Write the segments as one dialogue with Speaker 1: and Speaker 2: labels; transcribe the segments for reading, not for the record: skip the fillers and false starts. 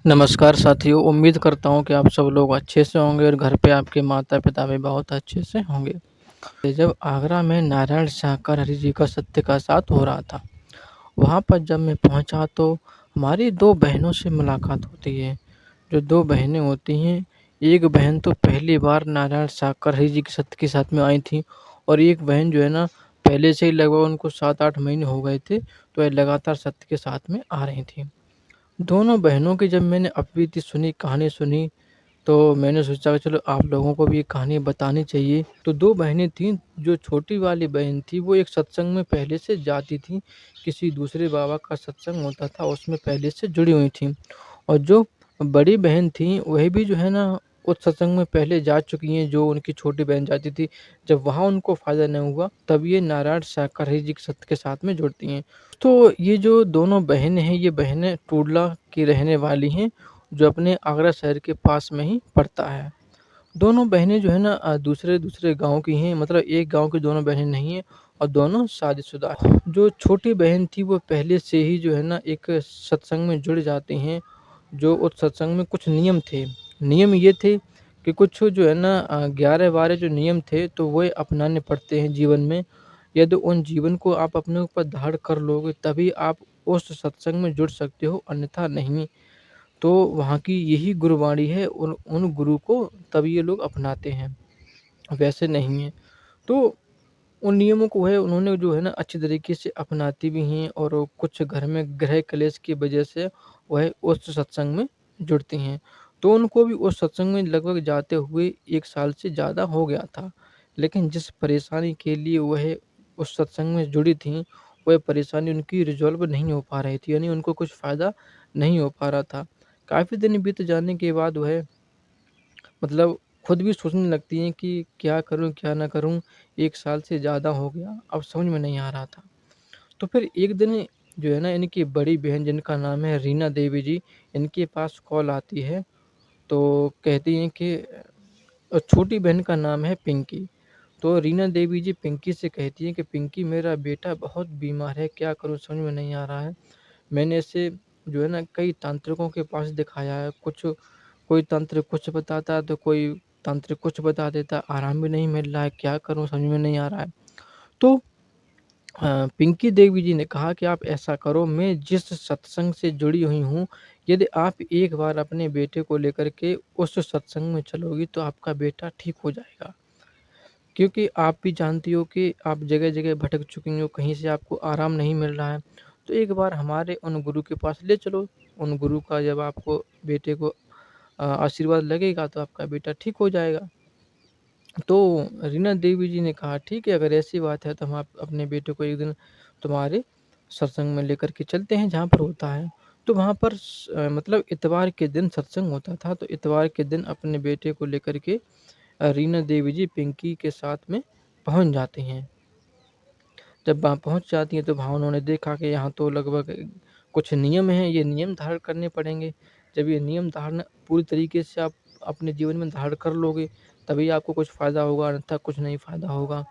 Speaker 1: नमस्कार साथियों, उम्मीद करता हूँ कि आप सब लोग अच्छे से होंगे और घर पे आपके माता-पिता भी बहुत अच्छे से होंगे। जब आगरा में नारायण शाहकार हरि जी का सत्य का साथ हो रहा था, वहाँ पर जब मैं पहुँचा तो हमारी 2 बहनों से मुलाकात होती है। जो 2 बहनें होती हैं, एक बहन तो पहली बार नारायण शाहकार हरि जी के सत्य के साथ में आई थी और एक बहन जो है ना, पहले से ही लगभग उनको 7-8 महीने हो गए थे, तो ये लगातार सत्य के साथ में आ रही थीं। दोनों बहनों की जब मैंने अपबीती सुनी, कहानी सुनी, तो मैंने सोचा कि चलो आप लोगों को भी ये कहानी बतानी चाहिए। तो 2 बहनें थीं, जो छोटी वाली बहन थी वो एक सत्संग में पहले से जाती थी, किसी दूसरे बाबा का सत्संग होता था उसमें पहले से जुड़ी हुई थीं। और जो बड़ी बहन थीं, वह भी जो है ना उस सत्संग में पहले जा चुकी हैं, जो उनकी छोटी बहन जाती थी। जब वहाँ उनको फ़ायदा नहीं हुआ, तब ये नारायण शाकाहारी जी के सत्य के साथ में जुड़ती हैं। तो ये जो दोनों बहनें हैं, ये बहनें टूडला की रहने वाली हैं, जो अपने आगरा शहर के पास में ही पड़ता है। दोनों बहनें जो है ना दूसरे-दूसरे गाँव की हैं, मतलब एक गाँव की दोनों बहनें नहीं हैं और दोनों शादीशुदा हैं। जो छोटी बहन थी, वो पहले से ही जो है ना एक सत्संग में जुड़ जाती हैं, जो उस सत्संग में कुछ नियम थे। नियम ये थे कि कुछ जो है ना 11-12 जो नियम थे, तो वो अपनाने पड़ते हैं जीवन में। यदि उन जीवन को आप अपने ऊपर धारण कर लोगे, तभी आप उस सत्संग में जुड़ सकते हो, अन्यथा नहीं। तो वहाँ की यही गुरुवाणी है, उन उन गुरु को तब ये लोग अपनाते हैं, वैसे नहीं है। तो उन नियमों को है उन्होंने जो है ना अच्छी तरीके से अपनाती भी हैं और वो कुछ घर में गृह कलेश की वजह से वह उस सत्संग में जुड़ती हैं। तो उनको भी उस सत्संग में लगभग जाते हुए 1 साल से ज़्यादा हो गया था। लेकिन जिस परेशानी के लिए वह उस सत्संग में जुड़ी थीं, वह परेशानी उनकी रिज़ॉल्व नहीं हो पा रही थी, यानी उनको कुछ फ़ायदा नहीं हो पा रहा था। काफ़ी दिन बीत जाने के बाद वह मतलब खुद भी सोचने लगती हैं कि क्या करूँ, क्या ना करूँ? 1 साल से ज़्यादा हो गया, अब समझ में नहीं आ रहा था। तो फिर एक दिन जो है ना इनकी बड़ी बहन जिनका नाम है रीना देवी जी, इनके पास कॉल आती है, तो कहती हैं कि छोटी बहन का नाम है पिंकी। तो रीना देवी जी पिंकी से कहती हैं कि पिंकी मेरा बेटा बहुत बीमार है, क्या करूँ समझ में नहीं आ रहा है। मैंने इसे जो है ना कई तांत्रिकों के पास दिखाया है, कुछ कोई तांत्रिक कुछ बताता है, तो कोई तांत्रिक कुछ बता देता है, आराम भी नहीं मिल रहा है, क्या करूँ समझ में नहीं आ रहा है। तो पिंकी देवी जी ने कहा कि आप ऐसा करो, मैं जिस सत्संग से जुड़ी हुई हूँ, यदि आप एक बार अपने बेटे को लेकर के उस सत्संग में चलोगी तो आपका बेटा ठीक हो जाएगा। क्योंकि आप भी जानती हो कि आप जगह-जगह भटक चुकी हो, कहीं से आपको आराम नहीं मिल रहा है। तो एक बार हमारे उन गुरु के पास ले चलो, उन गुरु का जब आपको बेटे को आशीर्वाद लगेगा तो आपका बेटा ठीक हो जाएगा। तो रीना देवी जी ने कहा ठीक है, अगर ऐसी बात है तो हम आप अपने बेटे को एक दिन तुम्हारे सत्संग में लेकर के चलते हैं जहाँ पर होता है। तो वहाँ पर मतलब इतवार के दिन सत्संग होता था, तो इतवार के दिन अपने बेटे को लेकर के रीना देवी जी पिंकी के साथ में पहुँच जाती हैं। जब वहाँ पहुँच जाती हैं तो वहाँ उन्होंने देखा कि यहाँ तो लगभग कुछ नियम हैं, ये नियम धारण करने पड़ेंगे। जब ये नियम धारण पूरी तरीके से आप अपने जीवन में धारण कर लोगे, तभी आपको कुछ फ़ायदा होगा, अन्यथा कुछ नहीं फ़ायदा होगा।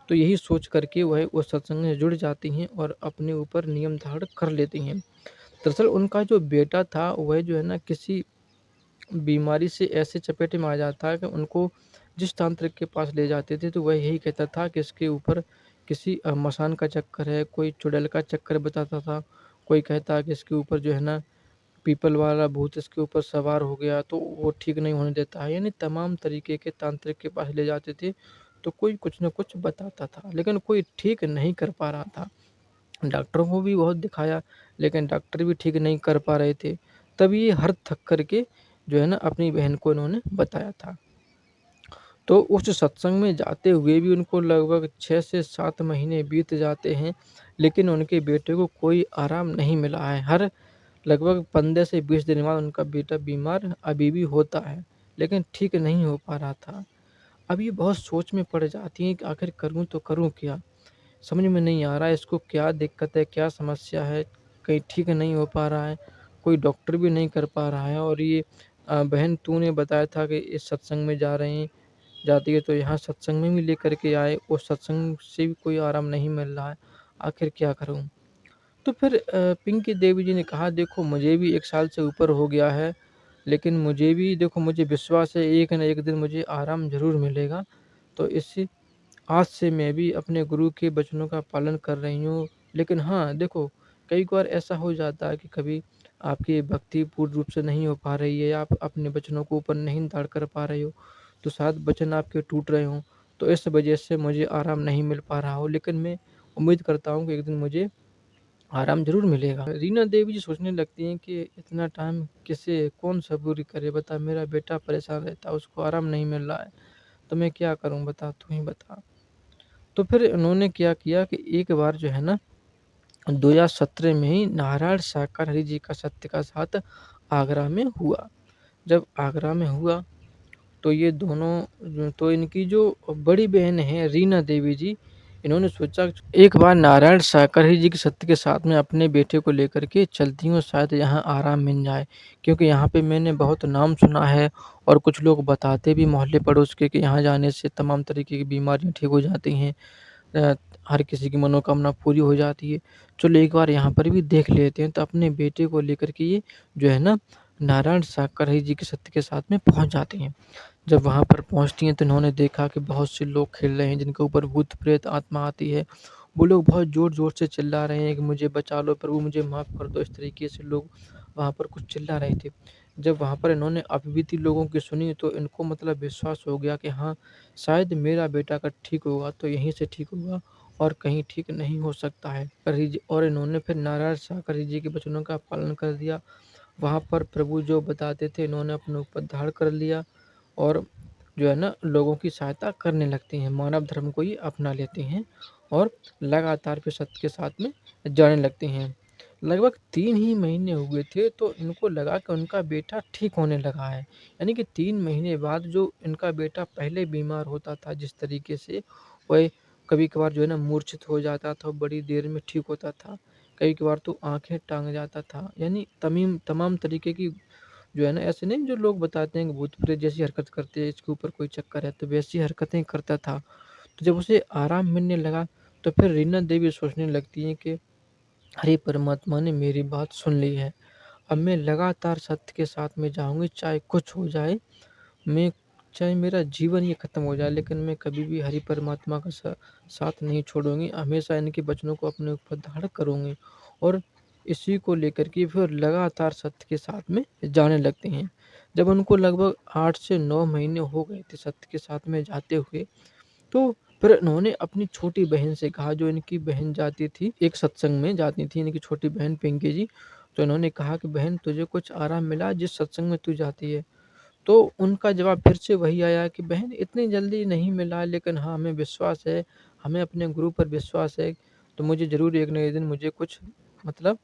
Speaker 1: तो यही सोच कर के वह उस सत्संग में जुड़ जाती हैं और अपने ऊपर नियम धारण कर लेती हैं। दरअसल उनका जो बेटा था, वह जो है ना किसी बीमारी से ऐसे चपेट में आ जाता है कि उनको जिस तांत्रिक के पास ले जाते थे, तो वह यही कहता था कि इसके ऊपर किसी मसान का चक्कर है, कोई चुड़ैल का चक्कर बताता था, कोई कहता है कि इसके ऊपर जो है ना पीपल वाला भूत इसके ऊपर सवार हो गया, तो वो ठीक नहीं होने देता है। यानी तमाम तरीके के तांत्रिक के पास ले जाते थे, तो कोई कुछ न कुछ बताता था, लेकिन कोई ठीक नहीं कर पा रहा था। डॉक्टरों को भी बहुत दिखाया, लेकिन डॉक्टर भी ठीक नहीं कर पा रहे थे। तब ये हार थक कर के जो है ना अपनी बहन को इन्होंने बताया था। तो उस सत्संग में जाते हुए भी उनको लगभग 6 से 7 महीने बीत जाते हैं, लेकिन उनके बेटे को कोई आराम नहीं मिला है। हर लगभग 15 से 20 दिन बाद उनका बेटा बीमार अभी भी होता है, लेकिन ठीक नहीं हो पा रहा था। अब ये बहुत सोच में पड़ जाती हैं कि आखिर करूँ तो करूँ क्या? समझ में नहीं आ रहा है इसको क्या दिक्कत है, क्या समस्या है? कहीं ठीक नहीं हो पा रहा है, कोई डॉक्टर भी नहीं कर पा रहा है और ये बहन तूने बताया था कि इस सत्संग में जा रहे हैं जाती है तो यहाँ सत्संग में भी लेकर के आए, उस सत्संग से भी कोई आराम नहीं मिल रहा है, आखिर क्या करूँ? तो फिर पिंकी देवी जी ने कहा, देखो मुझे भी 1 साल से ऊपर हो गया है, लेकिन मुझे भी देखो, मुझे विश्वास है एक न एक दिन मुझे आराम ज़रूर मिलेगा। तो इस आज से मैं भी अपने गुरु के वचनों का पालन कर रही हूँ। लेकिन हाँ, देखो कई बार ऐसा हो जाता है कि कभी आपकी भक्ति पूर्ण रूप से नहीं हो पा रही है, या आप अपने वचनों को ऊपर नहीं धारण कर पा रहे हो, तो शायद वचन आपके टूट रहे हों, तो इस वजह से मुझे आराम नहीं मिल पा रहा हो। लेकिन मैं उम्मीद करता हूँ कि एक दिन मुझे आराम ज़रूर मिलेगा। रीना देवी जी सोचने लगती हैं कि इतना टाइम किसे कौन सबूरी करे, बता मेरा बेटा परेशान रहता है, उसको आराम नहीं मिल रहा है, तो मैं क्या करूँ बता, तू ही बता। तो फिर उन्होंने क्या किया कि एक बार जो है ना 2017 में ही नारायण साकार हरि जी का सत्य का साथ आगरा में हुआ। जब आगरा में हुआ तो ये दोनों तो इनकी जो बड़ी बहन है रीना देवी जी, इन्होंने सोचा एक बार नारायण साकर जी के सत्य के साथ में अपने बेटे को लेकर के चलती हूँ, शायद यहाँ आराम मिल जाए, क्योंकि यहाँ पे मैंने बहुत नाम सुना है और कुछ लोग बताते भी मोहल्ले पड़ोस के कि यहाँ जाने से तमाम तरीके की बीमारियाँ ठीक हो जाती हैं, अ, हर किसी की मनोकामना पूरी हो जाती है। चलो एक बार यहाँ पर भी देख लेते हैं, तो अपने बेटे को लेकर के ये जो है ना नारायण साकर जी के सत्य के साथ में पहुँच जाते हैं। जब वहाँ पर पहुँचती हैं तो इन्होंने देखा कि बहुत से लोग खेल रहे हैं, जिनके ऊपर भूत-प्रेत आत्मा आती है। वो लोग बहुत ज़ोर-ज़ोर से चिल्ला रहे हैं कि मुझे बचा लो प्रभु, मुझे माफ़ कर दो। इस तरीके से लोग वहाँ पर कुछ चिल्ला रहे थे। जब वहाँ पर इन्होंने अविवीती लोगों की सुनी, तो इनको मतलब विश्वास हो गया कि हाँ, शायद मेरा बेटा अगर ठीक होगा तो यहीं से ठीक होगा और कहीं ठीक नहीं हो सकता है। और इन्होंने फिर नारायण साकर जी के वचनों का पालन कर दिया। वहाँ पर प्रभु जो बताते थे इन्होंने अपने ऊपर धारण कर लिया और जो है ना लोगों की सहायता करने लगती हैं, मानव धर्म को ही अपना लेती हैं और लगातार फिर सत्य के साथ में जाने लगती हैं। लगभग 3 ही महीने हुए थे तो इनको लगा कि उनका बेटा ठीक होने लगा है। यानी कि 3 महीने बाद जो इनका बेटा पहले बीमार होता था जिस तरीके से, वह कभी-कभार जो है ना मूर्छित हो जाता था, बड़ी देर में ठीक होता था। कई-कभार तो आँखें टाँग जाता था। यानी तमाम तरीके की जो है ना, ऐसे नहीं जो लोग बताते हैं कि भूत-प्रेत जैसी हरकत करते हैं, इसके ऊपर कोई चक्कर है, तो वैसी हरकतें करता था। तो जब उसे आराम मिलने लगा, तो फिर रीना देवी सोचने लगती हैं कि अरे परमात्मा ने मेरी बात सुन ली है। अब मैं लगातार सत्य के साथ में जाऊँगी, चाहे कुछ हो जाए। मैं चाहे मेरा जीवन ही खत्म हो जाए, लेकिन मैं कभी भी हरि परमात्मा का साथ नहीं छोड़ूँगी। हमेशा इनके वचनों को अपने ऊपर धारण करूँगी और इसी को लेकर के फिर लगातार सत्य के साथ में जाने लगते हैं। जब उनको लगभग 8 से 9 महीने हो गए थे सत्य के साथ में जाते हुए, तो फिर इन्होंने अपनी छोटी बहन से कहा, जो इनकी बहन जाती थी, एक सत्संग में जाती थी इनकी छोटी बहन पिंकी जी। तो इन्होंने कहा कि बहन तुझे कुछ आराम मिला जिस सत्संग में तू जाती है? तो उनका जवाब फिर से वही आया कि बहन इतनी जल्दी नहीं मिला, लेकिन हाँ, हमें विश्वास है, हमें अपने गुरु पर विश्वास है, तो मुझे ज़रूर एक न एक दिन मुझे कुछ मतलब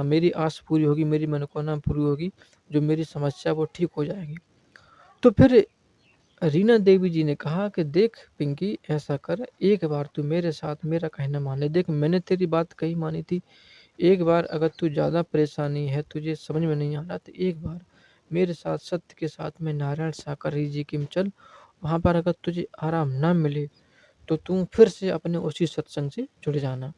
Speaker 1: मेरी आस पूरी होगी, मेरी मनोकामना पूरी होगी, जो मेरी समस्या वो ठीक हो जाएगी। तो फिर रीना देवी जी ने कहा कि देख पिंकी, ऐसा कर, एक बार तू मेरे साथ मेरा कहना मान ले। देख मैंने तेरी बात कही मानी थी, एक बार अगर तू ज़्यादा परेशानी है, तुझे समझ में नहीं आ रहा, तो एक बार मेरे साथ सत्य के साथ में नारायण साकर जी की में चल। वहाँ पर अगर तुझे आराम ना मिले, तो तू फिर से अपने उसी सत्संग से जुड़ जाना।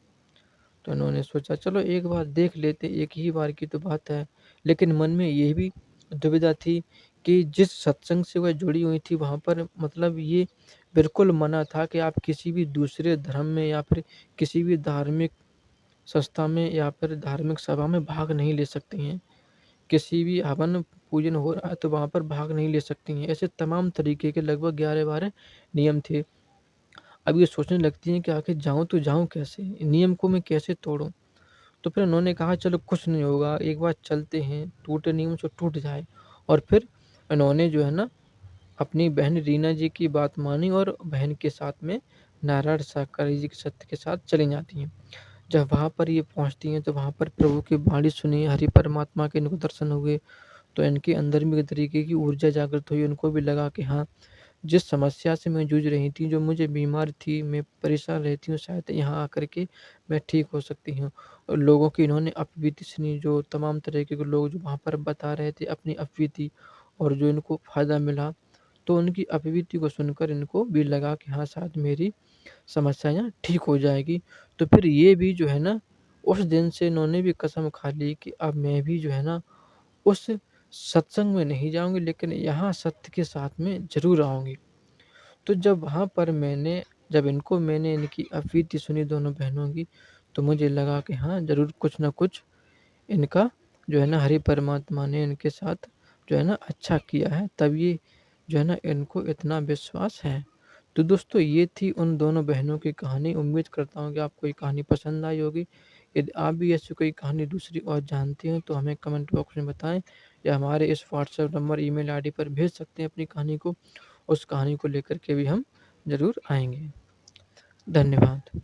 Speaker 1: तो उन्होंने सोचा चलो एक बार देख लेते, एक ही बार की तो बात है। लेकिन मन में ये भी दुविधा थी कि जिस सत्संग से वह जुड़ी हुई थी, वहाँ पर मतलब ये बिल्कुल मना था कि आप किसी भी दूसरे धर्म में या फिर किसी भी धार्मिक संस्था में या फिर धार्मिक सभा में भाग नहीं ले सकती हैं। किसी भी हवन पूजन हो रहा है तो वहाँ पर भाग नहीं ले सकती हैं। ऐसे तमाम तरीके के लगभग 11-12 नियम थे। अब ये सोचने लगती हैं कि आखिर जाऊँ तो जाऊँ कैसे? नियम को मैं कैसे तोड़ूँ? तो फिर उन्होंने कहा चलो कुछ नहीं होगा, एक बार चलते हैं, टूटे नियम सो टूट जाए। और फिर उन्होंने जो है ना अपनी बहन रीना जी की बात मानी और बहन के साथ में नारायण साकार जी के सत्य के साथ चली जाती हैं। जब वहाँ पर ये पहुँचती हैं तो वहाँ पर प्रभु की वाणी सुनी, हरि परमात्मा के इनको दर्शन हुए, तो इनके अंदर भी एक तरीके की ऊर्जा जागृत हुई। उनको भी लगा कि हाँ, जिस समस्या से मैं जूझ रही थी, जो मुझे बीमार थी, मैं परेशान रहती हूँ, शायद यहाँ आकर के मैं ठीक हो सकती हूँ। और लोगों की इन्होंने अपवीति सुनी, जो तमाम तरीके के लोग जो वहाँ पर बता रहे थे अपनी अपवीति और जो इनको फ़ायदा मिला, तो उनकी अपवीति को सुनकर इनको भी लगा कि हाँ, शायद मेरी समस्या यहाँ ठीक हो जाएगी। तो फिर ये भी जो है ना उस दिन से इन्होंने भी कसम खा ली कि अब मैं भी जो है ना उस सत्संग में नहीं जाऊँगी, लेकिन यहाँ सत्य के साथ में ज़रूर आऊँगी। तो जब वहाँ पर जब मैंने इनकी अप्रीति सुनी दोनों बहनों की, तो मुझे लगा कि हाँ, ज़रूर कुछ न कुछ इनका जो है ना हरि परमात्मा ने इनके साथ जो है ना अच्छा किया है, तब ये जो है ना इनको इतना विश्वास है। तो दोस्तों, ये थी उन दोनों बहनों की कहानी। उम्मीद करता हूँ कि आपको ये कहानी पसंद आई होगी। यदि आप भी ऐसी कोई कहानी दूसरी और जानते हैं तो हमें कमेंट बॉक्स में बताएँ, या हमारे इस व्हाट्सएप नंबर, ईमेल आईडी पर भेज सकते हैं अपनी कहानी को। उस कहानी को लेकर के भी हम ज़रूर आएँगे। धन्यवाद।